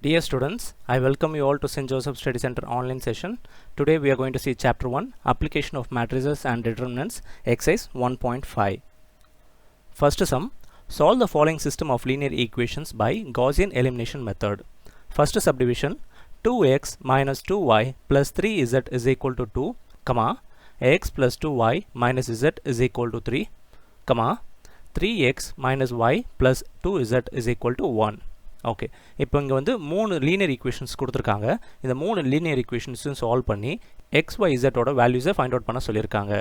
Dear students, I welcome you all to St. Joseph Study Center online session. Today we are going to see Chapter 1, Application of Matrices and Determinants, Exercise 1.5. First sum, solve the following system of linear equations by Gaussian elimination method. First subdivision, 2x minus 2y plus 3z is equal to 2, comma, x plus 2y minus z is equal to 3, comma, 3x minus y plus 2z is equal to 1. Okay, இப்போ இங்கே வந்து 3 linear equations கொடுத்துருக்காங்க. இந்த 3 linear ஈக்குவேஷன்ஸும் solve பண்ணி XYZோட வேல்யூஸை find out பண்ண சொல்லியிருக்காங்க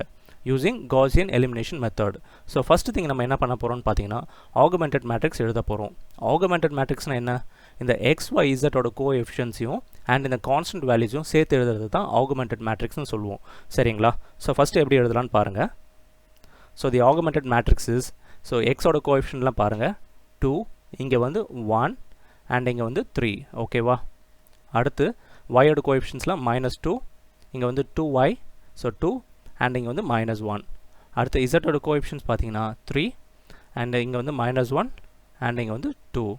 using Gaussian elimination method. So first thing நம்ம என்ன பண்ண போகிறோம்னு பார்த்தீங்கன்னா ஆகுமெண்டட் மேட்ரிக்ஸ் எழுத போகிறோம். ஆகுமெண்டட் மேட்ரிக்ஸ்னால் என்ன? இந்த XYZோட கோஎஃபிஷியன்ஸையும் அண்ட் இந்த கான்ஸ்டன்ட் வேல்யூஸையும் சேர்த்து எழுதுறது தான் ஆகுமெண்டட் மேட்ரிக்ஸ்னு சொல்லுவோம். சரிங்களா? ஸோ ஃபஸ்ட்டு எப்படி எழுதலான்னு பாருங்கள். So the augmented matrix is, so எக்ஸோட கோஎஃபிஷியன்ட்லாம் பாருங்கள் 2, இங்கே வந்து 1 அண்ட் இங்கே வந்து 3. ஓகேவா? அடுத்து y-ஓட கோஎஃபிஷியன்ட்ஸ்லாம் -2, இங்கே வந்து 2y, ஸோ 2 அண்ட் இங்கே வந்து -1. அடுத்து z-ஓட கோஎஃபிஷியன்ட்ஸ் பார்த்தீங்கன்னா 3 அண்ட் இங்கே வந்து -1 அண்ட் இங்கே வந்து 2.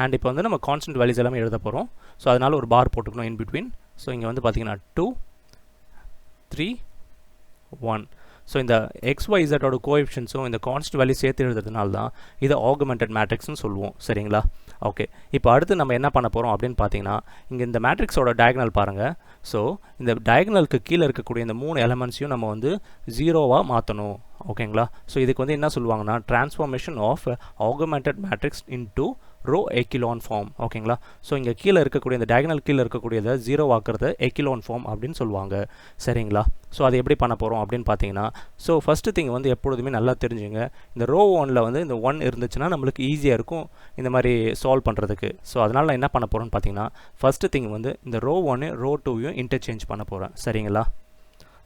அண்ட் இப்போ வந்து நம்ம கான்ஸ்டன்ட் வேல்யூஸ் எல்லாமே எழுத போகிறோம். ஸோ அதனால் ஒரு பார் போட்டுக்கணும் இன் பிட்வீன். ஸோ இங்கே வந்து பார்த்தீங்கன்னா 2, 3, 1. ஸோ இந்த XYZோட கோஎஃபிஷியன்ஸும் இந்த கான்ஸ்டன்ட் வேல்யூ சேர்த்து எழுதுறதுனால தான் இதை ஆகுமெண்டட் மேட்ரிக்ஸ்னு சொல்லுவோம். சரிங்களா? ஓகே, இப்போ அடுத்து நம்ம என்ன பண்ண போகிறோம் அப்படின்னு பார்த்தீங்கன்னா, இங்கே இந்த மேட்ரிக்ஸோட டயகனல் பாருங்கள். ஸோ இந்த டயகனலுக்கு கீழே இருக்கக்கூடிய இந்த 3 எலமெண்ட்ஸையும் நம்ம வந்து 0வாக மாற்றணும். ஓகேங்களா? ஸோ இதுக்கு வந்து என்ன சொல்லுவாங்கன்னா transformation of augmented matrix into row echelon form. ஓகேங்களா? ஸோ இங்கே கீழே இருக்கக்கூடிய இந்த டயகனல் கீழே இருக்கக்கூடியதை 0 ஆக்குறது எக்கிலான் ஃபார்ம் அப்படின்னு சொல்லுவாங்க. சரிங்களா? ஸோ அது எப்படி பண்ண போகிறோம் அப்படின்னு பார்த்தீங்கன்னா, ஸோ ஃபஸ்ட்டு திங் வந்து எப்பொழுதுமே நல்லா தெரிஞ்சுங்க, இந்த ரோ 1ல் வந்து இந்த 1 இருந்துச்சுன்னா நம்மளுக்கு ஈஸியாக இருக்கும் இந்த மாதிரி சால்வ் பண்ணுறதுக்கு. ஸோ அதனால் நான் என்ன பண்ண போகிறேன்னு பார்த்தீங்கன்னா, ஃபஸ்ட்டு திங் வந்து இந்த ரோ 1 ரோ 2யும் இன்டர்சேஞ்ச் பண்ண போகிறேன். சரிங்களா?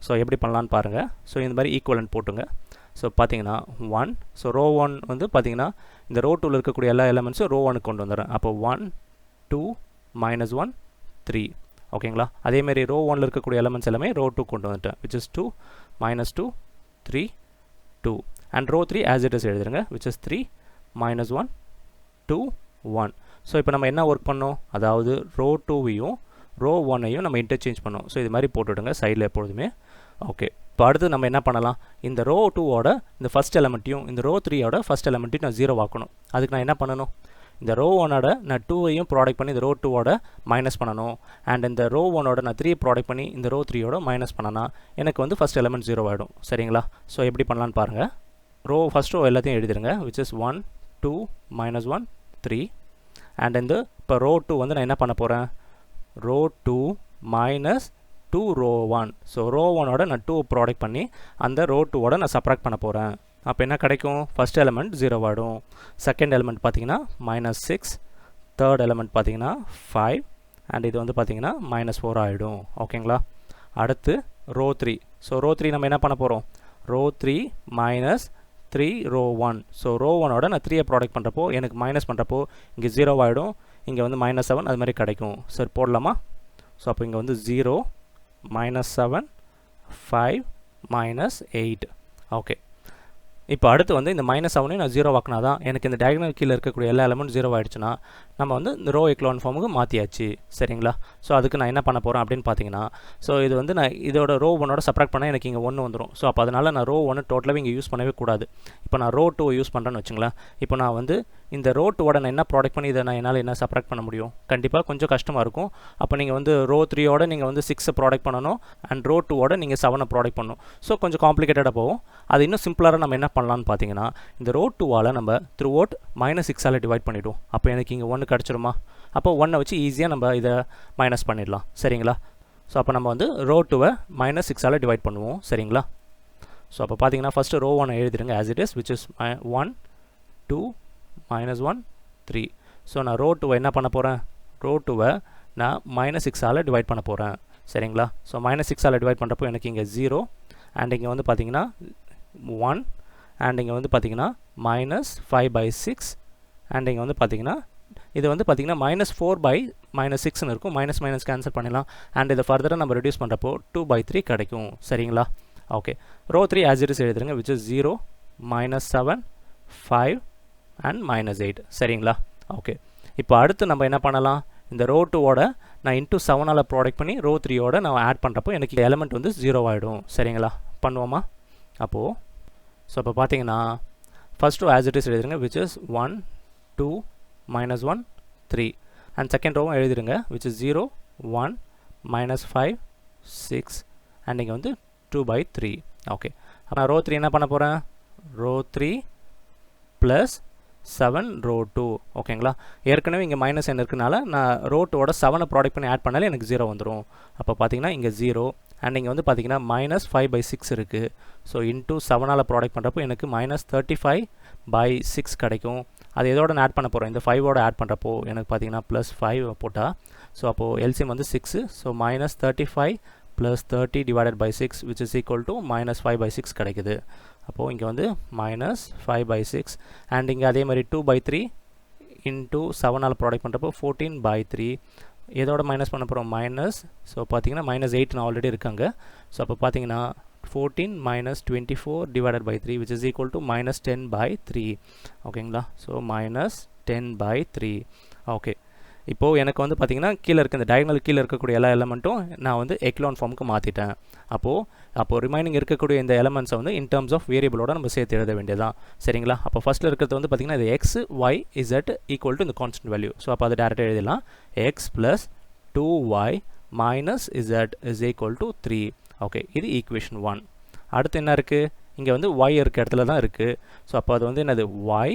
ஸோ எப்படி பண்ணலான்னு பாருங்கள். ஸோ இந்த மாதிரி ஈக்குவலன்ட் போட்டுங்க. ஸோ பார்த்தீங்கன்னா 1, ஸோ ரோ 1 வந்து பார்த்தீங்கன்னா இந்த ரோ 2ல் இருக்கக்கூடிய எல்லா எலமெண்ட்ஸும் ரோ 1க்கு கொண்டு வந்துடுறேன். அப்போ 1, 2, -1, 3. ஓகேங்களா? அதேமாரி ரோ 1ல் இருக்கக்கூடிய எலமெண்ட்ஸ் எல்லாமே ரோ 2 கொண்டு வந்துட்டேன், which is 2, -2, 3, 2. And row 3 as it is எழுதுருங்க, which is 3, -1, 2, 1. ஸோ இப்போ நம்ம என்ன ஒர்க் பண்ணோம்? அதாவது ரோ 2வையும் ரோ 1ஐயும் நம்ம இன்டர்சேஞ்ச் பண்ணோம். ஸோ இது மாதிரி போட்டுவிடுங்க சைடில் எப்பொழுதுமே. ஓகே, இப்போ அடுத்து நம்ம என்ன பண்ணலாம்? இந்த ரோ 2ஓட இந்த ஃபஸ்ட் எலமெண்ட்டையும் இந்த ரோ 3ஓட ஃபஸ்ட் எலமெண்ட்டையும் நான் 0 ஆக்கணும். அதுக்கு நான் என்ன பண்ணணும்? இந்த ரோ 1ஓட நான் 2ஐயும் ப்ராடக்ட் பண்ணி இந்த ரோ 2ஓட மைனஸ் பண்ணணும். அண்ட் இந்த ரோ 1ஓட நான் 3 ப்ராடக்ட் பண்ணி இந்த ரோ 3ஓட மைனஸ் பண்ணனா எனக்கு வந்து ஃபஸ்ட் எலமெண்ட் 0 ஆகிடும். சரிங்களா? ஸோ எப்படி பண்ணலான்னு பாருங்கள். ஃபஸ்ட் ரோ எல்லாத்தையும் எழுதிடுங்க, which is 1, 2, -1, 3. அண்ட் இந்த இப்போ ரோ 2 வந்து நான் என்ன பண்ண போகிறேன்? Row 2 minus 2 row 1. So row 1ஓட நான் 2 ப்ராடக்ட் பண்ணி அந்த ரோ 2ஓட நான் சப்ராக்ட் பண்ண போகிறேன். அப்போ என்ன கிடைக்கும்? ஃபஸ்ட் எலமெண்ட் 0 ஆகிடும். செகண்ட் எலமெண்ட் பார்த்தீங்கன்னா -6, தேர்ட் எலமெண்ட் பார்த்தீங்கன்னா 5 அண்ட் இது வந்து பார்த்தீங்கன்னா -4 ஆகிடும். ஓகேங்களா? அடுத்து ரோ 3. ஸோ ரோ 3 நம்ம என்ன பண்ண போகிறோம்? Row 3 -3 row 1. ஸோ ரோ 1ஓட நான் 3 ப்ராடக்ட் பண்ணுறப்போ எனக்கு மைனஸ் பண்ணுறப்போ இங்கே 0 ஆகிடும், இங்கே வந்து -7 அது மாதிரி கிடைக்கும். சரி போடலாமா? ஸோ அப்போ இங்கே வந்து 0, -7, 5, -8. ஓகே, இப்போ அடுத்து வந்து இந்த -7ஐயும் நான் 0 ஆக்கினா தான் எனக்கு இந்த டயகனல் கீழே இருக்கக்கூடிய எல்லா எலமெண்ட் 0 ஆகிடுச்சுன்னா நம்ம வந்து இந்த ரோ எக்லான் ஃபார்முக்கு மாற்றியாச்சு. சரிங்களா? ஸோ அதுக்கு நான் என்ன பண்ண போகிறேன் அப்படின்னு பார்த்தீங்கன்னா, ஸோ இது வந்து நான் இதோட ரோ 1ஓட சப்ராக்ட் பண்ணால் எனக்கு இங்கே 1 வந்துடும். ஸோ அப்போ அதனால் நான் ரோ 1 டோட்டலாகவே இங்கே யூஸ் பண்ணவே கூடாது. இப்போ நான் ரோ 2 யூஸ் பண்ணுறேன்னு வச்சுங்களேன். இப்போ நான் வந்து இந்த ரோ 2ஓட நான் என்ன ப்ராடக்ட் பண்ணி இதை நான் என்னால் என்ன சப்ராக்ட் பண்ண முடியும்? கண்டிப்பாக கொஞ்சம் கஷ்டமாக இருக்கும். அப்போ நீங்கள் வந்து ரோ 3ஓட நீங்கள் வந்து 6 ப்ராடக்ட் பண்ணணும் அண்ட் ரோ 2ஓட நீங்கள் 7 ப்ராடக்ட் பண்ணணும். ஸோ கொஞ்சம் காம்ப்ளிகேட்டடாக போகும். அது இன்னும் சிம்பிளாக நம்ம என்ன பண்ணலான்னு பார்த்தீங்கன்னா, இந்த ரோ 2ஆல் நம்ம த்ரூ அவுட் -6ஆல் டிவைட் பண்ணிவிடுவோம். அப்போ எனக்கு இங்கே 1 கிடச்சிருமா? அப்போ 1 வச்சு ஈஸியாக நம்ம இதை மைனஸ் பண்ணிடலாம். சரிங்களா? ஸோ அப்போ நம்ம வந்து ரோ 2வை -6ஆல் டிவைட் பண்ணுவோம். சரிங்களா? ஸோ அப்போ பார்த்தீங்கன்னா ஃபஸ்ட்டு ரோ 1 எழுதிடுங்க as it is, which is 1, 2, -1, 3. So நான் ரோ 2வை என்ன பண்ண போகிறேன்? ரோ 2வை நான் -6ஆல் டிவைட் பண்ண போகிறேன். சரிங்களா? ஸோ -6ஆல் டிவைட் பண்ணுறப்போ எனக்கு இங்கே 0 அண்ட் இங்கே வந்து பார்த்தீங்கன்னா 1 அண்ட் இங்கே வந்து பார்த்தீங்கன்னா -5/6 அண்ட் இங்கே வந்து பார்த்தீங்கன்னா இது வந்து பார்த்தீங்கன்னா -4/-6ன்னு இருக்கும். மைனஸ் கேன்சல் பண்ணிடலாம். அண்ட் இதை ஃபர்தராக நம்ம ரெடியூஸ் பண்ணுறப்போ 2/3 கிடைக்கும். சரிங்களா? Okay, row 3 as it is எழுதுருங்க, which is 0, -7, 5 அண்ட் -8. சரிங்களா? ஓகே, இப்போ அடுத்து நம்ம என்ன பண்ணலாம்? இந்த ரோ 2ஓட நான் இன்ட்டு 7ஆல் ப்ராடக்ட் பண்ணி ரோ 3ஓட நான் ஆட் பண்ணுறப்போ எனக்கு எலமெண்ட் வந்து 0 ஆகிடும். சரிங்களா, பண்ணுவோமா? அப்போது ஸோ இப்போ பார்த்தீங்கன்னா first row as it is எழுதிருங்க, which is 1 2 -1 3, அண்ட் செகண்ட் ரோவும் எழுதிருங்க, which is 0 1 -5 6, அண்ட் இங்கே வந்து 2/3. ஓகே, அப்போ நான் ரோ 3 என்ன பண்ண போகிறேன், ரோ 3 ப்ளஸ் 7 ரோ 2. ஓகேங்களா, ஏற்கனவே இங்கே மைனஸ் என்ன இருக்குனால நான் ரோ 2ஓட 7 ப்ராடக்ட் பண்ணி ஆட் பண்ணாலே எனக்கு 0 வந்துடும். அப்போ பார்த்தீங்கன்னா இங்கே 0, அண்ட் இங்கே வந்து பார்த்தீங்கன்னா -5/6 இருக்குது. ஸோ இன்ட்டு 7ஆல் ப்ராடக்ட் பண்ணுறப்போ எனக்கு -35/6 கிடைக்கும். அது எதோட நான் ஆட் பண்ண போகிறோம், இந்த 5ஓட ஆட் பண்ணுறப்போ எனக்கு பார்த்தீங்கன்னா +5 போட்டால், ஸோ அப்போது எல்சிஎம் வந்து 6. So -35 + 30 divided by 6, which is equal to -5/6 கிடைக்குது. அப்போது இங்கே வந்து -5/6, அண்ட் இங்கே அதே மாதிரி 2/3 இன்ட்டு 7ஆல் ப்ராடக்ட் பண்ணுறப்போ 14/3. எதோட மைனஸ் பண்ண போகிறோம், மைனஸ். ஸோ பார்த்தீங்கன்னா -8 நான் ஆல்ரெடி இருக்காங்க. ஸோ அப்போ பார்த்தீங்கன்னா 14 - 24 divided by 3, which is equal to -10/3. ஓகேங்களா, ஸோ -10/3. ஓகே, இப்போது எனக்கு வந்து பார்த்திங்கன்னா கீழே இருக்க இந்த டயகனல் கீழே இருக்கக்கூடிய எல்லா எலமெண்ட்டும் நான் வந்து எக்லான் ஃபார்முக்கு மாற்றிட்டேன். அப்போது ரிமைனிங் இருக்கக்கூடிய இந்த எலமெண்ட்ஸை வந்து இன் டர்ம்ஸ் ஆஃப் வேரியபிளோட நம்ம சேர்த்து எழுத வேண்டியதான். சரிங்களா, அப்போ ஃபஸ்ட்டில் இருக்கிறது வந்து பார்த்திங்கன்னா இது x y z equal to இந்த கான்ஸ்டன்ட் வேல்யூ. ஸோ அப்போ அதை டேரெக்டாக எழுதலாம், x + 2y - z is equal to 3. Okay, இது ஈக்குவேஷன் 1. அடுத்து என்ன இருக்குது, இங்கே வந்து y இருக்க இடத்துல தான் இருக்குது. ஸோ அப்போ அது வந்து என்னது, y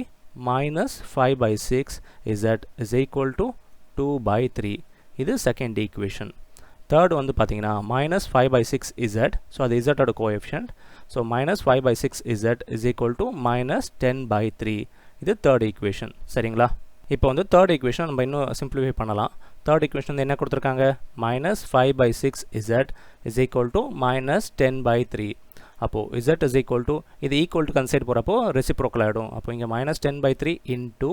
-5/6 z is equal to 2/3. இது செகண்ட் ஈக்குவேஷன். தேர்ட் வந்து பார்த்தீங்கன்னா -5/6 z, ஸோ அது z ஓட coefficient. So -5/6 z is equal to -10/3. இது தேர்ட் ஈக்குவேஷன். சரிங்களா, இப்போ வந்து தேர்ட் ஈக்குவேஷன் நம்ம இன்னும் சிம்பிளிஃபை பண்ணலாம். தேர்ட் ஈக்குவேஷன் வந்து என்ன கொடுத்துருக்காங்க, -5/6 z is equal to -10/3. அப்போது z is equal to இது ஈக்குவல் டு கன்சைட் போகிறப்போ ரெசிப்ரோக்கல் ஆகிடும். அப்போ இங்கே -10/3 இன்ட்டு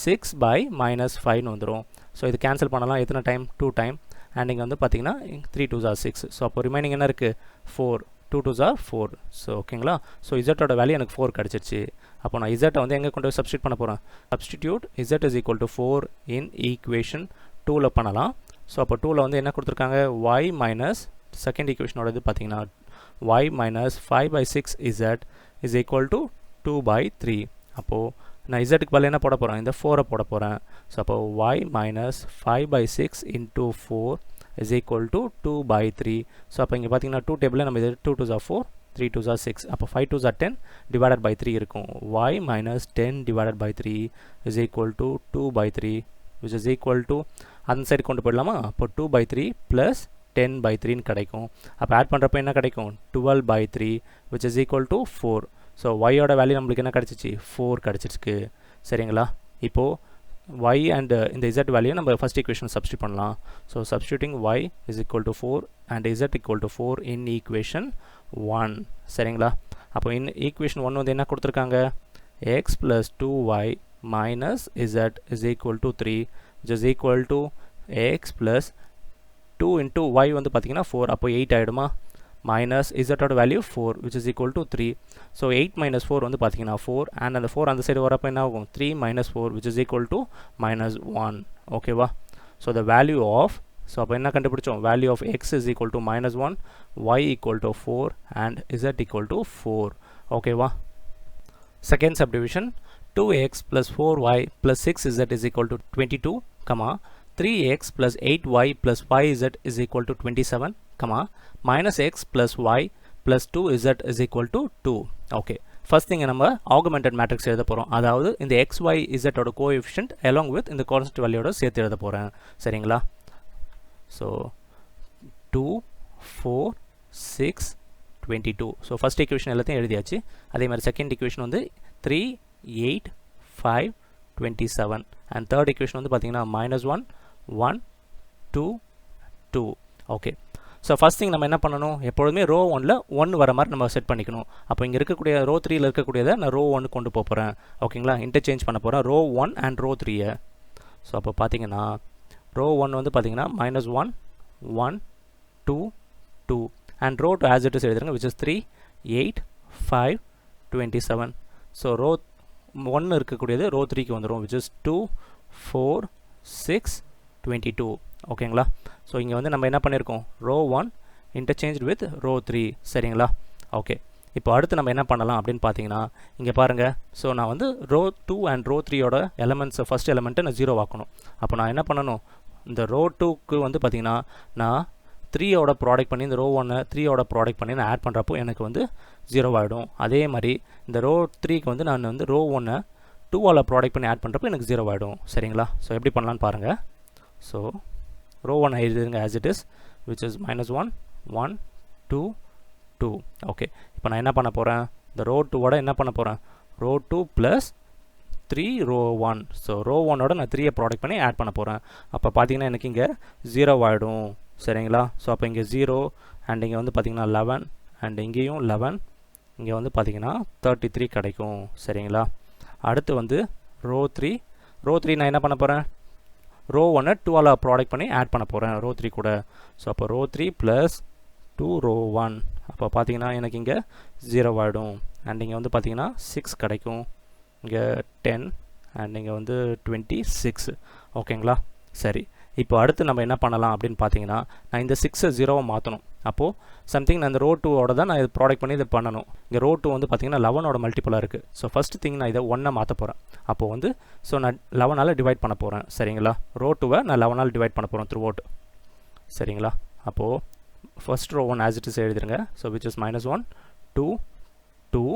6/-5 வந்துடும். ஸோ இது கேன்சல் பண்ணலாம், எத்தனை டைம், 2 டைம், அண்ட் இங்கே வந்து பார்த்தீங்கன்னா 3 2s are 6. ஸோ அப்போ ரிமைனிங் என்ன இருக்குது, 4, 2 2s are 4. ஸோ ஓகேங்களா, ஸோ இசட்டோட வேல்யூ எனக்கு 4 கிடச்சிருச்சு. அப்போ நான் இசட்டை வந்து எங்கே கொண்டு போய் சப்ஸ்டியூட் பண்ண போகிறேன், substitute z is equal to 4 in equation 2ல் பண்ணலாம். ஸோ அப்போ 2ல் வந்து என்ன கொடுத்துருக்காங்க, y மைனஸ் செகண்ட் ஈக்குவேஷனோட இது பார்த்தீங்கன்னா y -5/6 z is equal to 2/3. அப்போது நான் zக்கு பதில் என்ன போட போகிறேன், இந்த 4 போட போகிறேன். ஸோ அப்போ y -5/6 into 4 is equal to 2/3. So அப்போ இங்கே பார்த்தீங்கன்னா 2 டேபிளில் நம்ம இது 2 2s are 4, 3 2s are 6, அப்போ 5 2s are 10 divided by 3 இருக்கும். y -10 divided by 3 is equal to 2/3, which is equal to அந்த சைடு கொண்டு போயிடலாமா. அப்போ 2/3 + 10/3 கிடைக்கும். அப்போ ஆட் பண்ணுறப்போ என்ன கிடைக்கும், 12/3, which is equal to 4. So ஒய்யோட வேல்யூ நம்மளுக்கு என்ன கிடச்சிச்சு, 4 கிடச்சிருக்கு. சரிங்களா, இப்போது y அண்ட் இந்த z வேல்யூ நம்ம ஃபஸ்ட் ஈக்குவேஷன் சப்ஸ்டியூட் பண்ணலாம். So substituting y is equal to 4 and z equal to 4 in equation 1. சரிங்களா, அப்போ in ஈக்குவேஷன் 1 வந்து என்ன கொடுத்துருக்காங்க, x + 2y - z is equal to 3, which is equal to x + 2 into y வந்து பார்த்தீங்கன்னா 4, அப்போ 8 ஆகிடுமா, மைனஸ் இசட்டோட value 4, which is equal to 3. So 8 - 4 வந்து பார்த்தீங்கன்னா 4, அண்ட் அந்த 4 அந்த சைடு வரப்போ என்ன ஆகும், 3 - 4, which is equal to -1. ஓகேவா, so the value of, so அப்போ என்ன கண்டுபிடிச்சோம், value of x is equal to -1, y equal to 4 and z equal to 4. ஓகேவா, second subdivision 2x + 4y + 6z is equal to 22, 3x + 8y + 5z is equal to 27, -x + y + 2z is equal to 2. Okay, first thing நம்ம augmented matrix எழுத போகிறோம். அதாவது இந்த x y z ஓட coefficient along with இந்த constant வேல்யூவோட சேர்த்து எழுத போகிறேன். சரிங்களா, ஸோ 2 4 6 22. ஸோ ஃபர்ஸ்ட் ஈக்குவேஷன் எல்லாத்தையும் எழுதியாச்சு. அதே மாதிரி செகண்ட் ஈக்குவேஷன் வந்து 3 8 5 27, அண்ட் தேர்ட் ஈக்குவேஷன் வந்து பார்த்தீங்கன்னா -1 1 2 2. ஓகே, ஸோ ஃபஸ்ட் திங் நம்ம என்ன பண்ணணும், எப்பொழுதுமே ரோ 1ல் 1 வர மாதிரி நம்ம செட் பண்ணிக்கணும். அப்போ இங்கே இருக்கக்கூடிய ரோ 3ல் இருக்கக்கூடியதை நான் ரோ 1 கொண்டு போகிறேன். ஓகேங்களா, இன்டர்சேஞ்ச் பண்ண போகிறேன் ரோ 1 அண்ட் ரோ 3. ஸோ அப்போ பார்த்தீங்கன்னா ரோ 1 வந்து பார்த்தீங்கன்னா -1 1 2 2, and row 2 as it is எழுதுறேங்க, which is 3 8 5 27. ஸோ ரோ 1 இருக்கக்கூடியது ரோ 3க்கு வந்துடும், which is 2 4 6 22 ஓகேங்களா. ஸோ இங்கே வந்து நம்ம என்ன பண்ணியிருக்கோம், ரோ 1 இன்டர்சேஞ்ச் வித் ரோ 3 சரிங்களா. ஓகே, இப்போ அடுத்து நம்ம என்ன பண்ணலாம் அப்படின்னு பார்த்தீங்கன்னா இங்கே பாருங்கள். ஸோ நான் வந்து ரோ 2 அண்ட் ரோ 3யோட எலமெண்ட்ஸ் ஃபஸ்ட் எலமெண்ட்டை நான் 0 ஆக்கணும். அப்போ நான் என்ன பண்ணணும், இந்த ரோ 2க்கு வந்து பார்த்திங்கன்னா நான் 3யோட ப்ராடக்ட் பண்ணி இந்த ரோ 1 3யோட ப்ராடக்ட் பண்ணி நான் ஆட் பண்ணுறப்போ எனக்கு வந்து 0 ஆகிடும். அதே மாதிரி இந்த ரோ 3க்கு வந்து நான் வந்து ரோ 1 2ஆல் ப்ராடக்ட் பண்ணி ஆட் பண்ணுறப்போ எனக்கு 0 ஆகிடும் சரிங்களா. ஸோ எப்படி பண்ணலான்னு பாருங்கள். ஸோ ரோ 1 எழுதுங்க as it is, which is -1 1 2 2. Okay, இப்போ நான் என்ன பண்ண போகிறேன், இந்த ரோ 2ஓட என்ன பண்ண போகிறேன், row 2 plus 3 row 1. So row 1ஓட நான் 3 ப்ராடக்ட் பண்ணி ஆட் பண்ண போகிறேன். அப்போ பார்த்தீங்கன்னா எனக்கு இங்கே 0 ஆகிடும் சரிங்களா. ஸோ அப்போ இங்கே 0 அண்ட் இங்கே வந்து பார்த்திங்கன்னா 11 அண்ட் இங்கேயும் 11, இங்கே வந்து பார்த்திங்கன்னா 33 கிடைக்கும் சரிங்களா. அடுத்து வந்து ரோ 3 நான் என்ன பண்ண போகிறேன், ரோ 1 2ஆல் ப்ராடக்ட் பண்ணி ஆட் பண்ண போகிறேன் ரோ 3 கூட. ஸோ அப்போ ரோ 3 ப்ளஸ் 2 ரோ 1. அப்போ பார்த்தீங்கன்னா எனக்கு இங்கே 0 ஆகிடும் அண்ட் இங்கே வந்து பார்த்திங்கன்னா 6 கிடைக்கும், இங்கே 10 அண்ட் இங்கே வந்து 26 ஓகேங்களா. சரி, இப்போ அடுத்து நம்ம என்ன பண்ணலாம் அப்படின்னு பார்த்தீங்கன்னா நான் இந்த 6 0 மாற்றணும். அப்போது சம்திங் நான் இந்த ரோ 2ஓட தான் நான் இது ப்ராடக்ட் பண்ணி இதை பண்ணணும். இங்கே ரோ 2 வந்து பார்த்திங்கன்னா 11ஓட மல்டிபிளாக இருக்குது. ஸோ ஃபஸ்ட்டு திங் நான் இதை 1 மாற்ற போகிறேன். அப்போது வந்து ஸோ நான் 11ஆல் டிவைட் பண்ண போகிறேன் சரிங்களா. ரோ 2வை நான் 11ஆல் டிவைட் பண்ண போகிறேன் த்ரூ அவுட் சரிங்களா. அப்போது first row 1 as it is எழுதிருங்க. So which is -1 2 2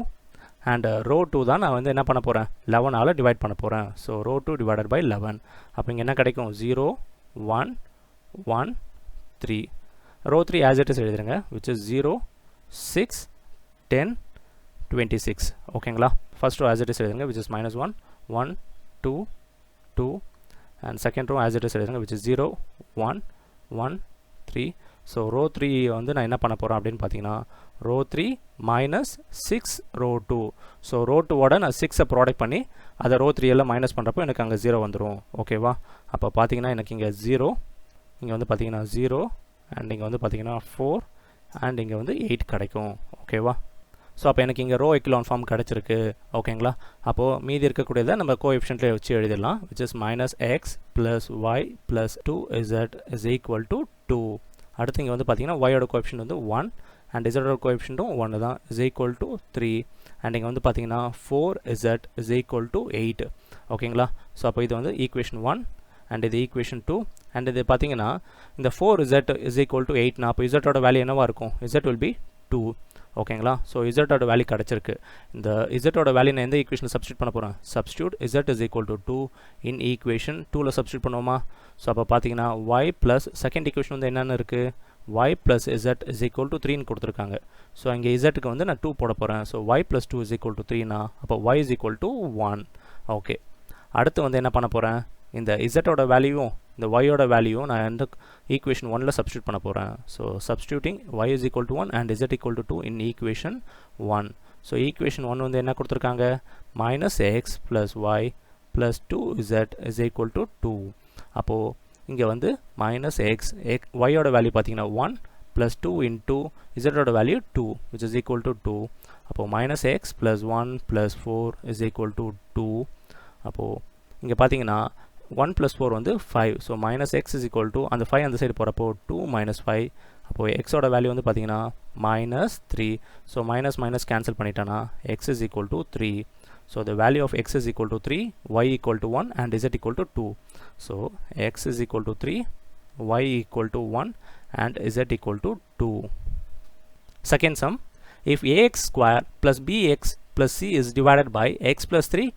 and row 2 தான் நான் வந்து என்ன பண்ண போகிறேன், 11ஆல் டிவைட் பண்ண போகிறேன். So row 2 divided by 11. அப்போ இங்கே என்ன கிடைக்கும், 0 1 1 3. ரோ 3 as it is எழுதிருங்க, which is 0 6 10 26 ஓகேங்களா. First row as it is எழுதுங்க, which is -1 1 2 2 and second row as it is எழுதுங்க, which is 0 1 1 3. ஸோ ரோ 3 வந்து நான் என்ன பண்ண போகிறேன் அப்படின்னு பார்த்தீங்கன்னா ரோ 3 -6 ரோ 2. ஸோ ரோ 2ஓட நான் 6 ப்ராடக்ட் பண்ணி அதை ரோ 3 எல்லாம் மைனஸ் பண்ணுறப்போ எனக்கு அங்கே 0 வந்துடும் ஓகேவா. அப்போ பார்த்தீங்கன்னா எனக்கு இங்கே 0, இங்கே வந்து பார்த்தீங்கன்னா 0 அண்ட் இங்கே வந்து பார்த்தீங்கன்னா 4 அண்ட் இங்கே வந்து 8 கிடைக்கும் ஓகேவா. ஸோ அப்போ எனக்கு இங்கே ரோ எக்லான் ஃபார்ம் கிடச்சிருக்கு ஓகேங்களா. அப்போது மீதி இருக்கக்கூடியதை நம்ம கோஎஃபிஷியன்ட்லேயே வச்சு எழுதிடலாம், which is -x + y + 2z is equal to 2. அடுத்து இங்கே வந்து பார்த்தீங்கன்னா y-ஓட கோஎஃபிஷியன்ட் வந்து 1 அண்ட் z-ஓட கோஎஃபிஷியன்ட்டும் 1 தான், is equal to 3 அண்ட் இங்கே வந்து பார்த்தீங்கன்னா 4z is equal to 8 ஓகேங்களா. ஸோ அப்போ இது வந்து ஈக்குவேஷன் 1 அண்ட் இது ஈக்குவேஷன் 2 அண்ட் இது பார்த்தீங்கன்னா இந்த 4z is equal to 8. அப்போ z-ஓட வேல்யூ என்னவாக இருக்கும், z will be 2 ஓகேங்களா. ஸோ z-ஓட வேல்யூ கிடச்சிருக்கு. இந்த z-ஓட வேல்யூ நான் எந்த ஈக்குவேஷனில் சப்ஸ்டியூட் பண்ண போகிறேன், substitute z is equal to 2 in equation 2ல் சப்ஸ்டியூட் பண்ணுவோமா. ஸோ அப்போ பார்த்தீங்கன்னா y ப்ளஸ் செகண்ட் ஈக்குவேஷன் வந்து என்னென்னு இருக்குது, y plus z is equal to 3ன்னு கொடுத்துருக்காங்க. ஸோ இங்கே z-க்கு வந்து நான் 2 போட போகிறேன். So y + 2 is equal to 3னா அப்போ y is equal to 1 okay. அடுத்து வந்து என்ன பண்ண போகிறேன், இந்த z-ஓட வேல்யூவும் இந்த y-ஓட வேல்யூவும் நான் இந்த ஈக்குவேஷன் 1ல் சப்ஸ்டியூட் பண்ண போகிறேன். So substituting y is equal to 1 and z equal to 2 in equation 1. So equation 1 வந்து என்ன கொடுத்துருக்காங்க, -x + y + 2z is equal to 2. அப்போது இங்கே வந்து -x y-ஓட வேல்யூ பார்த்தீங்கன்னா 1 + 2 into z-ஓட value 2 which is equal to 2. அப்போது -x + 1 + 4 is equal to 2. அப்போது இங்கே பார்த்தீங்கன்னா 1 + 4 வந்து 5. So -x is equal to அந்த 5 அந்த சைடு போகிறப்போ 2 - 5. அப்போது x-ஓட வேல்யூ வந்து பார்த்தீங்கன்னா -3. ஸோ மைனஸ் கேன்சல் பண்ணிட்டேன்னா x is equal to 3. So the value of x is equal to 3, y equal to 1 and z equal to 2. So x is equal to 3, y equal to 1 and z equal to 2. Second sum, if ax square plus bx plus c is divided by x plus 3,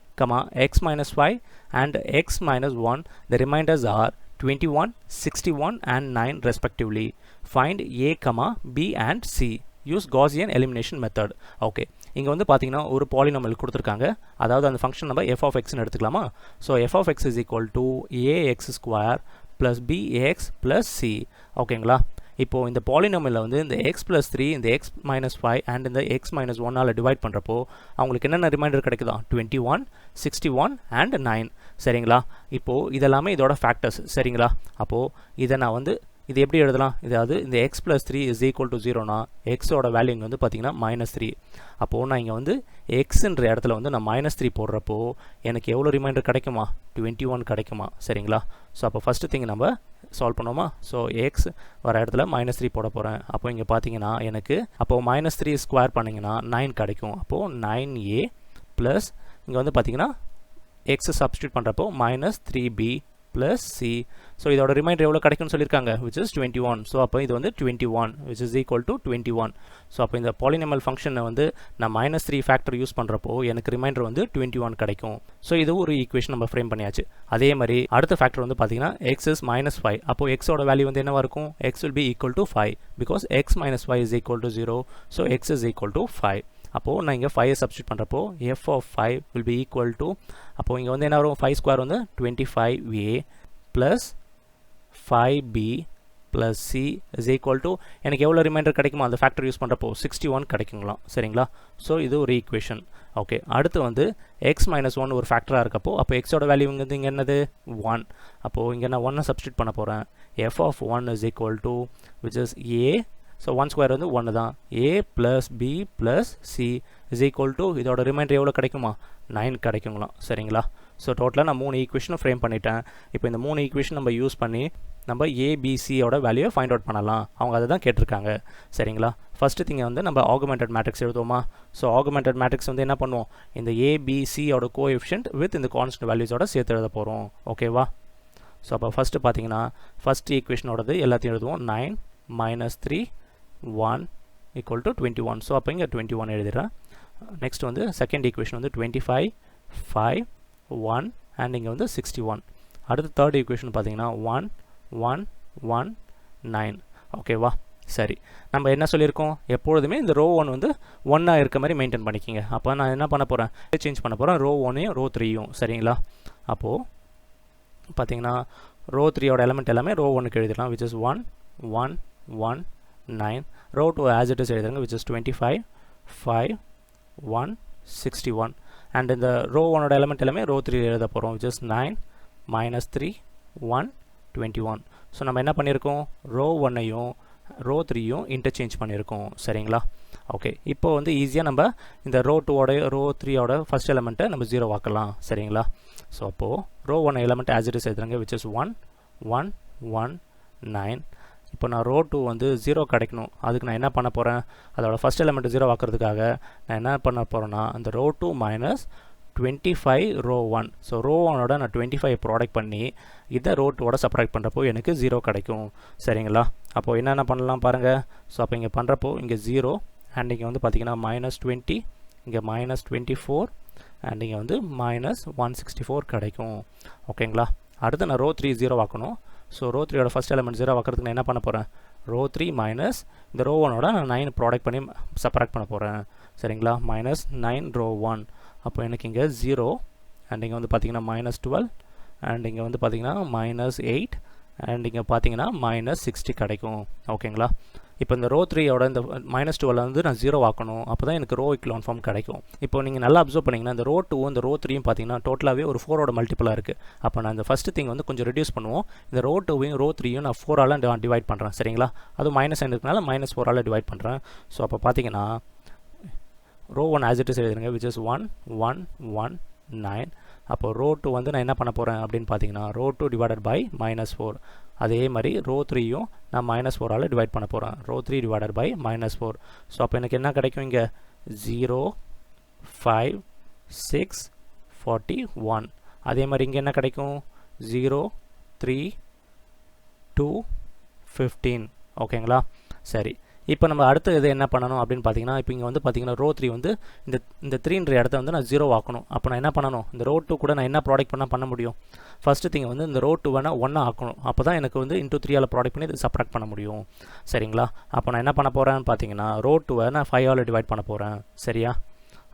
x minus 5 and x minus 1, the remainders are 21, 61 and 9 respectively. Find a, b and c. Use Gaussian elimination method. Okay, இங்கே வந்து பார்த்தீங்கன்னா ஒரு polynomial கொடுத்துருக்காங்க, அதாவது அந்த function நம்ம f of xன்னு எடுத்துக்கலாமா. So f of x is equal to ax² plus bx plus c ஓகேங்களா. இப்போது இந்த பாலினாமியலில் வந்து இந்த x plus 3 இந்த x minus 5 அண்ட் இந்த x minus 1ஆல் டிவைட் பண்ணுறப்போ அவங்களுக்கு என்னென்ன ரிமைண்டர் கிடைக்குதா, 21, 61 and 9 சரிங்களா. இப்போது இதெல்லாமே இதோட ஃபேக்டர்ஸ் சரிங்களா. அப்போது இதை நான் வந்து இது எப்படி எழுதலாம்? இதாவது இந்த x + 3 = 0னா எக்ஸோட வேல்யூ இங்கே வந்து பார்த்தீங்கன்னா -3. அப்போது நான் இங்கே வந்து எக்ஸுன்ற இடத்துல வந்து நான் -3 போடுறப்போ எனக்கு எவ்வளோ ரிமைண்டர் கிடைக்குமா? 21 கிடைக்குமா? சரிங்களா? ஸோ அப்போ ஃபஸ்ட்டு திங் நம்ம சால்வ் பண்ணுவோமா? ஸோ எக்ஸ் வர இடத்துல -3 போட போகிறேன். அப்போ இங்கே பார்த்தீங்கன்னா எனக்கு அப்போது -3 ஸ்கொயர் பண்ணிங்கன்னா 9 கிடைக்கும். அப்போது 9a ப்ளஸ் இங்கே வந்து பார்த்தீங்கன்னா எக்ஸ் சப்ஸ்டியூட் பண்ணுறப்போ -3b plus c. ஸோ இதோட ரிமைண்டர் எவ்வளோ கிடைக்கும்னு சொல்லியிருக்காங்க, which is 21. ஸோ அப்போ இது வந்து 21 which is equal to 21. So அப்போ இந்த பாலினாமியல் ஃபங்க்ஷனை வந்து நான் -3 ஃபேக்டர் யூஸ் பண்ணுறப்போ எனக்கு ரிமைண்டர் வந்து 21 கிடைக்கும். ஸோ இது ஒரு ஈக்குவேஷன் நம்ம ஃப்ரேம் பண்ணியாச்சு. அதே மாதிரி அடுத்த ஃபேக்டர் வந்து பார்த்தீங்கன்னா x is -5. அப்போ எக்ஸோட வேல்யூ வந்து என்னவாக இருக்கும்? x will be equal to 5 because x minus 5 is equal to 0. So x is equal to 5. அப்போது நான் இங்கே 5 சப்ஸ்டியூட் பண்ணுறப்போ f of 5 will be equal to, அப்போது இங்கே வந்து என்ன வரும்? 5 ஸ்கொயர் வந்து 25a plus 5b plus c is equal to எனக்கு எவ்வளோ ரிமைண்டர் கிடைக்குமோ அந்த ஃபேக்டர் யூஸ் பண்ணுறப்போ 61 கிடைக்குங்களா? சரிங்களா? ஸோ இது ஒரு ஈக்குவேஷன். ஓகே, அடுத்து வந்து x - 1 ஒரு ஃபேக்டராக இருக்கப்போ அப்போ எக்ஸோட வேல்யூ வந்து இங்கே என்னது? 1. அப்போது இங்கே நான் 1 சப்ஸ்டியூட் பண்ண போகிறேன். f of 1 is equal to which is a. So 1 square வந்து 1 தான். a plus b plus c is equal to இதோட ரிமைண்டர் எவ்வளோ கிடைக்குமா? 9 கிடைக்குங்களா? சரிங்களா? ஸோ டோட்டலாக நான் 3 ஈக்குவேஷனும் ஃப்ரேம் பண்ணிட்டேன். இப்போ இந்த 3 ஈக்குவேஷன் நம்ம யூஸ் பண்ணி நம்ம ஏபிசியோட வேல்யூவை ஃபைண்ட் அவுட் பண்ணலாம். அவங்க அதை தான் கேட்டிருக்காங்க. சரிங்களா? ஃபஸ்ட்டு திங்கை வந்து நம்ம ஆகுமெண்டட் மேட்ரிக்ஸ் எழுதுவோமா? ஸோ ஆகுமெண்டட் மேட்ரிக்ஸ் வந்து என்ன பண்ணுவோம்? இந்த ஏபிசியோட கோஎஃபிஷியன்ட் வித் இந்த கான்ஸ்டன்ட் வேல்யூஸோட சேர்த்து எழுத போகிறோம். ஓகேவா? ஸோ அப்போ ஃபஸ்ட்டு பார்த்தீங்கன்னா ஃபஸ்ட் ஈக்குவேஷனோடது எல்லாத்தையும் எழுதுவோம். 9 - 3 1 equal to 21. ஸோ அப்போ இங்கே 21 எழுதுகிறேன். நெக்ஸ்ட் வந்து செகண்ட் ஈக்குவேஷன் வந்து 25 5 1 அண்ட் இங்கே வந்து 61. அடுத்து தேர்ட் ஈக்குவேஷன் பார்த்தீங்கன்னா 1 1 1 9. ஓகேவா? சரி, நம்ம என்ன சொல்லியிருக்கோம்? எப்பொழுதுமே இந்த ரோ 1 வந்து 1 இருக்க மாதிரி மெயின்டைன் பண்ணிக்கிங்க. அப்போ நான் என்ன பண்ண போகிறேன்? சேஞ்ச் பண்ண போகிறேன் ரோ 1ஐயும் ரோ 3யும். சரிங்களா? அப்போது பார்த்தீங்கன்னா ரோ 3யோட எலமெண்ட் எல்லாமே ரோ 1க்கு எழுதிடலாம், which is 1 1 1 9. row 2 as it is எழுதுங்க, which is 25 5 1 61. and இந்த row 1 ஓட element எல்லாமே row 3 எழுத போகிறோம், which is 9 -3 1 21. ஸோ நம்ம என்ன பண்ணியிருக்கோம்? row 1ஐயும் row 3யும் இன்டர்சேஞ்ச் பண்ணியிருக்கோம். சரிங்களா? ஓகே, இப்போ வந்து ஈஸியாக நம்ம இந்த row 2ஓட row 3ஓட ஃபஸ்ட் எலமெண்ட்டை நம்ம 0 ஆக்கலாம். சரிங்களா? ஸோ அப்போது row 1 element as it is எழுதுங்க, which is 1 1 1 9. இப்போ நான் ரோ 2 வந்து 0 கிடைக்கணும். அதுக்கு நான் என்ன பண்ண போகிறேன்? அதோட ஃபஸ்ட் எலிமெண்ட் 0 ஆக்கிறதுக்காக நான் என்ன பண்ண போகிறேன்னா அந்த row 2 minus 25 row 1. So row 1ஓட நான் 25 ப்ராடக்ட் பண்ணி இதை ரோ 2ஓட சப்ராக்ட் பண்ணுறப்போ எனக்கு 0 கிடைக்கும். சரிங்களா? அப்போது என்னென்ன பண்ணலாம் பாருங்கள். ஸோ அப்போ இங்கே பண்ணுறப்போ இங்கே 0 அண்ட் இங்கே வந்து பார்த்திங்கன்னா -20, இங்கே -24 அண்ட் இங்கே வந்து -164 கிடைக்கும். ஓகேங்களா? அடுத்து நான் ரோ 3 0 ஆக்கணும். ஸோ ரோ 3ஓட ஃபஸ்ட் எலிமெண்ட் 0 ஆக்கிறதுக்கு நான் என்ன பண்ண போகிறேன்? ரோ 3 மைனஸ் இந்த ரோ 1ஓட நான் 9 ப்ராடக்ட் பண்ணி சப்ராக்ட் பண்ண போகிறேன். சரிங்களா? -9 ரோ 1. அப்போ எனக்கு இங்கே 0 அண்ட் இங்கே வந்து பார்த்திங்கன்னா -12 அண்ட் இங்கே வந்து பார்த்திங்கன்னா -8 அண்ட் இங்கே பார்த்தீங்கன்னா -60 கிடைக்கும். ஓகேங்களா? இப்போ இந்த ரோ 3ஓட இந்த -12 வந்து நான் 0 ஆக்கணும். அப்போ தான் எனக்கு ரோ இக்லான் ஃபார்ம் கிடைக்கும். இப்போ நீங்கள் நல்லா அப்சர்வ் பண்ணிங்கன்னா இந்த ரோ 2 இந்த ரோ 3யும் பார்த்தீங்கன்னா டோட்டலாகவே ஒரு 4ஓட மல்டிபிளாக இருக்குது. அப்போ நான் இந்த ஃபஸ்ட்டு திங் வந்து கொஞ்சம் ரெடியூஸ் பண்ணுவோம். இந்த ரோ 2வையும் ரோ 3யும் நான் 4ஆல் டிவைட் பண்ணுறேன். சரிங்களா? அது -9 இருக்கிறனால -4ஆல் டிவைட் பண்ணுறேன். ஸோ அப்போ பார்த்தீங்கன்னா ரோ 1 as it is எழுதுங்க, which is 1 1 1 9. அப்போ ரோ 2 வந்து நான் என்ன பண்ண போகிறேன் அப்படின்னு பார்த்தீங்கன்னா ரோ 2 டிவைடட் பை -4. அதே மாதிரி ரோ 3யும் நான் -4ஆல் டிவைட் பண்ண போகிறேன். Row 3 divided by -4. ஸோ அப்போ எனக்கு என்ன கிடைக்கும்? இங்கே 0 5 6 41. அதே மாதிரி இங்கே என்ன கிடைக்கும்? 0 3 2 15. ஓகேங்களா? சரி, இப்போ நம்ம அடுத்து இது என்ன பண்ணணும் அப்படின்னு பார்த்தீங்கன்னா இப்போ இங்கே வந்து பார்த்தீங்கன்னா ரோ 3 வந்து இந்த 3ன்ற இடத்த வந்து நான் 0 ஆக்கணும். அப்போ நான் என்ன பண்ணணும்? இந்த ரோ 2 கூட நான் என்ன ப்ராடக்ட் பண்ண முடியும்? ஃபஸ்ட்டு திங் வந்து இந்த ரோ 2 வேணால் 1 ஆக்கணும். அப்போ தான் எனக்கு வந்து இன்டூ 3ஆல் ப்ராடக்ட் பண்ணி இது சப்ராக்ட் பண்ண முடியும். சரிங்களா? அப்போ நான் என்ன பண்ண போகிறேன்னு பார்த்தீங்கன்னா ரோ 2வை நான் 5ஆல் டிவைட் பண்ண போகிறேன். சரியா?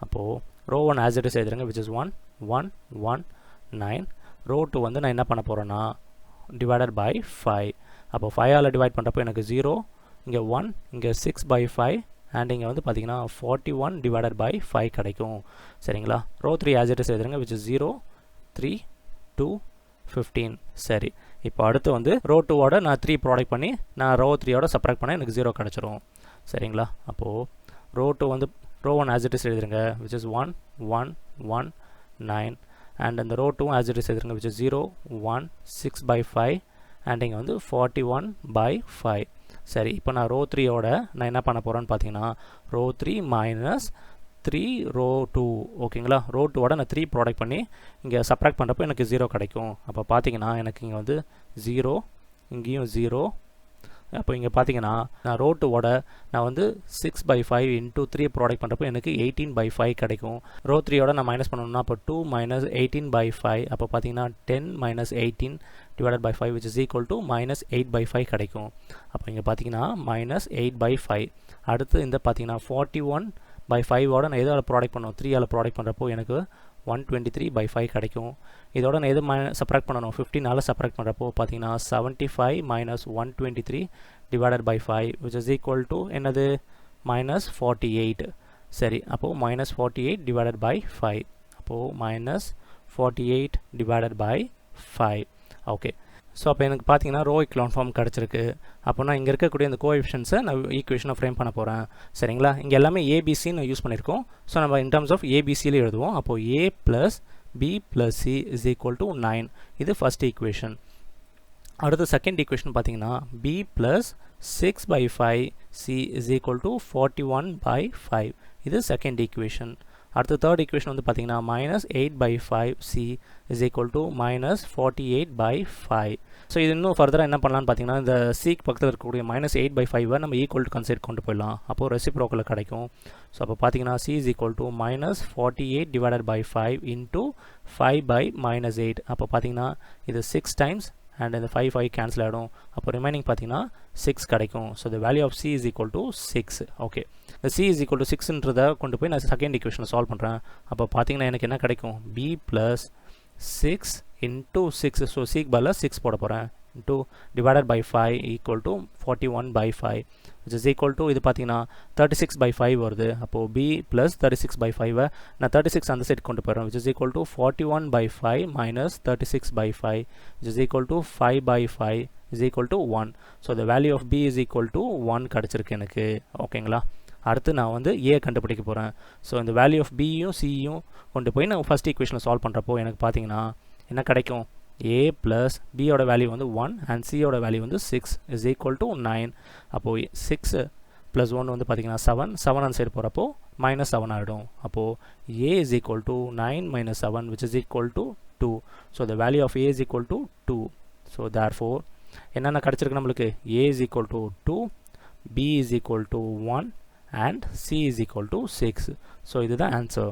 அப்போது ரோ 1 as it is எழுதுறேங்க, which is 1 1 1 9. ரோ 2 வந்து நான் என்ன பண்ண போகிறேன்னா டிவைடட் பை 5. அப்போ 5ஆல் டிவைட் பண்ணுறப்போ எனக்கு 0, இங்கே 1, இங்கே 6/5 அண்ட் இங்கே வந்து பார்த்தீங்கன்னா 41 டிவைடட் பை 5 கிடைக்கும். சரிங்களா? ரோ 3 as it is எழுதுறேங்க, which is 0 3 2 15. சரி, இப்போ அடுத்து வந்து ரோ 2ஓட நான் 3 ப்ராடக்ட் பண்ணி நான் ரோ 3ஓட சப்ராக்ட் பண்ணால் எனக்கு 0 கிடச்சிரும். சரிங்களா? அப்போது ரோ 2 வந்து ரோ 1 as it is எழுதுருங்க, which is 1 1 1 9, and இந்த ரோ 2 as it is எழுதுருங்க, which is 0 1 6 by 5, and இங்கே வந்து 41 by 5. சரி, இப்போ நான் ரோ 3ஓட நான் என்ன பண்ண போகிறேன்னு பார்த்தீங்கன்னா ரோ 3 மைனஸ் 3 ரோ 2. ஓகேங்களா? ரோ 2ஓட நான் 3 ப்ராடக்ட் பண்ணி இங்கே சப்ராக்ட் பண்ணுறப்போ எனக்கு 0 கிடைக்கும். அப்போ பார்த்தீங்கன்னா எனக்கு இங்கே வந்து 0, இங்கேயும் 0. அப்போ இங்கே பார்த்தீங்கன்னா நான் ரோ 2ஓட நான் வந்து 6 by 5 into 3 ப்ராடக்ட் பண்ணுறப்போ எனக்கு 18 by 5 கிடைக்கும். ரோ 3ஓட நான் மைனஸ் பண்ணணும்னா அப்போ 2 minus 18 by 5, அப்போ பார்த்தீங்கன்னா 10 minus 18 divided by 5, which is equal to minus 8 by 5 கிடைக்கும். அப்போ இங்கே பார்த்தீங்கன்னா minus 8 by 5. அடுத்து இந்த பார்த்தீங்கன்னா 41 by 5ஓட நான் எதோட ப்ராடக்ட் பண்ணுவோம், 3ஆல் ப்ராடக்ட் பண்ணுறப்போ எனக்கு 123 by 5 கிடைக்கும். இதோட நான் எது சப்ராக்ட் பண்ணணும், 15ஆல் சப்ராக்ட் பண்ணுறப்போ பார்த்தீங்கன்னா 75 minus 123 divided by 5, which is equal to என்னது minus 48. சரி, அப்போது minus 48 divided by 5. அப்போது minus 48 divided by 5. Okay, so அப்போ எனக்கு பார்த்தீங்கன்னா ரோ எக்லான் ஃபார்ம் கிடச்சிருக்கு. அப்போ நான் இங்கே இருக்கக்கூடிய இந்த கோஎஃபிஷியன்ஸை நான் ஈக்குவேஷனை ஃப்ரேம் பண்ண போகிறேன். சரிங்களா? இங்கே எல்லாமே ஏபிசின்னு யூஸ் பண்ணியிருக்கோம். ஸோ நம்ம இன் டர்ம்ஸ் ஆஃப் ஏபிசியில் எழுதுவோம். அப்போது A plus B plus C is equal to 9. இது ஃபஸ்ட் ஈக்குவேஷன். அடுத்து செகண்ட் ஈக்குவேஷன் பார்த்தீங்கன்னா B plus 6 by 5 C is equal to 41 by 5. இது செகண்ட் ஈக்குவேஷன். அடுத்து தேர்ட் ஈக்குவேஷன் வந்து பார்த்தீங்கன்னா minus 8 by 5 c is equal to minus 48 by 5. So இது இன்னும் ஃபர்தராக என்ன பண்ணலான்னு பார்த்தீங்கன்னா இந்த சிக்கு பக்கத்தில் இருக்கக்கூடிய minus 8 by 5 நம்ம ஈக்குவல் டு கன்சிடர் கொண்டு போயிடலாம். அப்போது ரெசிப்ரோக்கில் கிடைக்கும். ஸோ அப்போ பார்த்தீங்கன்னா c is equal to minus 48 divided by 5 into 5 by minus 8. அப்போ பார்த்தீங்கன்னா இது 6 times and இந்த 5 கேன்சல் ஆகிடும். அப்போ ரிமைனிங் பார்த்தீங்கன்னா 6 கிடைக்கும். So the value of c is equal to 6. Okay, இந்த c is equal to 6ன்றதை கொண்டு போய் நான் செகண்ட் ஈக்குவேஷனை சால்வ் பண்ணுறேன். அப்போ பார்த்தீங்கன்னா எனக்கு என்ன கிடைக்கும், b plus 6 into 6. ஸோ சிக்கு பதிலாக 6 போட போகிறேன். into divided by 5 equal to 41 by 5, which is equal to இது பார்த்தீங்கன்னா 36 by 5 வருது. அப்போது b plus 36 by 5 நான் 36 அந்த சைடு கொண்டு போகிறேன், which is equal to 41 by 5 minus 36 by 5, which is equal to 5 by 5 is equal to 1. so the value of b is equal to 1 கிடச்சிருக்கு எனக்கு. ஓகேங்களா? அடுத்து நான் வந்து ஏ கண்டுபிடிக்க போகிறேன். ஸோ இந்த வேல்யூ ஆஃப் பியும் சியும் கொண்டு போய் நான் ஃபஸ்ட் ஈக்குவேஷனை சால்வ் பண்ணுறப்போ எனக்கு பார்த்தீங்கன்னா என்ன கிடைக்கும், a plus bயோட வேல்யூ வந்து 1 and cயோட வேல்யூ வந்து 6 is equal to 9. அப்போது 6 plus 1 வந்து பார்த்தீங்கன்னா 7 அந்த சைடு போகிறப்போ minus 7 ஆகிடும். அப்போது a is equal to 9 minus 7, which is equal to 2. so the value of a is equal to 2. so therefore என்னென்ன கிடச்சிருக்கு நம்மளுக்கு, a is equal to 2, b is equal to 1 and c is equal to 6. so இதுதான் answer.